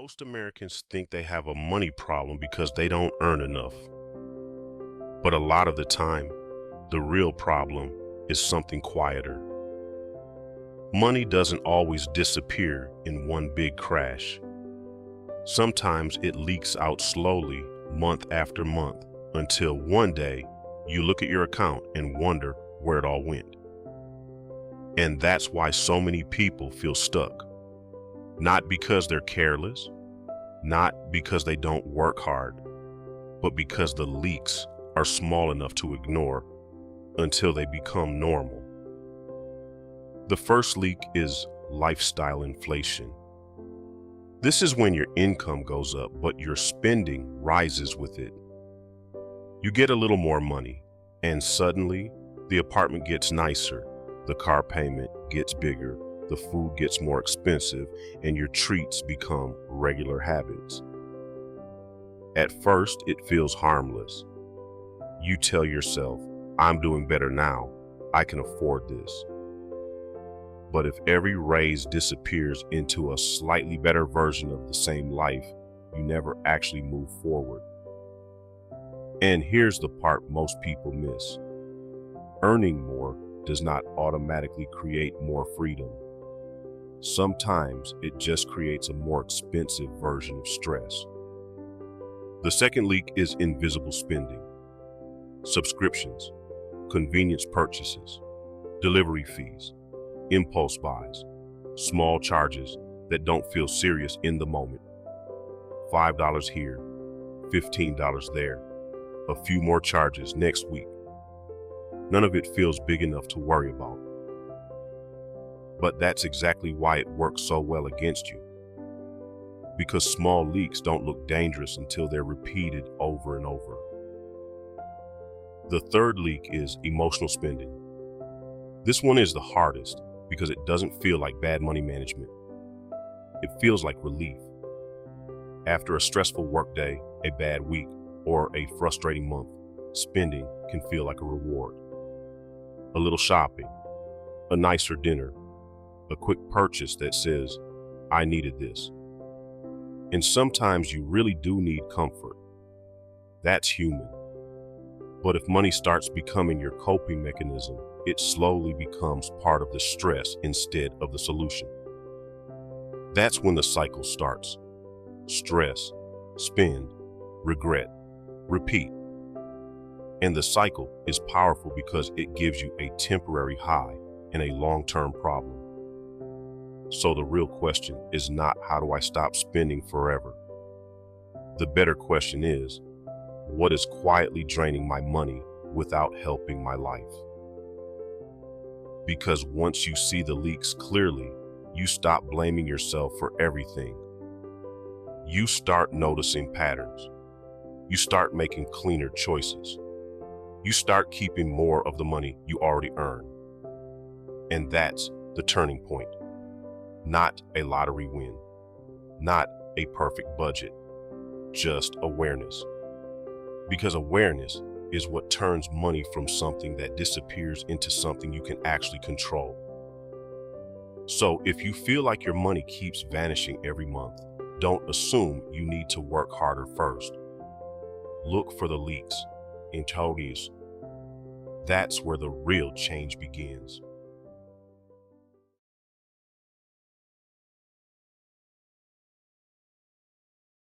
Most Americans think they have a money problem because they don't earn enough. But a lot of the time, the real problem is something quieter. Money doesn't always disappear in one big crash. Sometimes it leaks out slowly, month after month, until one day you look at your account and wonder where it all went. And that's why so many people feel stuck. Not because they're careless, not because they don't work hard, but because the leaks are small enough to ignore until they become normal. The first leak is lifestyle inflation. This is when your income goes up, but your spending rises with it. You get a little more money, and suddenly the apartment gets nicer, the car payment gets bigger, the food gets more expensive, and your treats become regular habits. At first, it feels harmless. You tell yourself, I'm doing better now, I can afford this. But if every raise disappears into a slightly better version of the same life, you never actually move forward. And here's the part most people miss. Earning more does not automatically create more freedom. Sometimes it just creates a more expensive version of stress. The second leak is invisible spending. Subscriptions, convenience purchases, delivery fees, impulse buys, small charges that don't feel serious in the moment. $5 here, $15 there, a few more charges next week. None of it feels big enough to worry about. But that's exactly why it works so well against you. Because small leaks don't look dangerous until they're repeated over and over. The third leak is emotional spending. This one is the hardest because it doesn't feel like bad money management. It feels like relief. After a stressful workday, a bad week, or a frustrating month, spending can feel like a reward. A little shopping, a nicer dinner, a quick purchase that says, I needed this. And sometimes you really do need comfort. That's human. But if money starts becoming your coping mechanism, it slowly becomes part of the stress instead of the solution. That's when the cycle starts. Stress, spend, regret, repeat. And the cycle is powerful because it gives you a temporary high and a long-term problem. So the real question is not how do I stop spending forever? The better question is, what is quietly draining my money without helping my life? Because once you see the leaks clearly, you stop blaming yourself for everything. You start noticing patterns. You start making cleaner choices. You start keeping more of the money you already earn. And that's the turning point. Not a lottery win, not a perfect budget, just awareness. Because awareness is what turns money from something that disappears into something you can actually control. So if you feel like your money keeps vanishing every month, don't assume you need to work harder first. Look for the leaks. That's where the real change begins.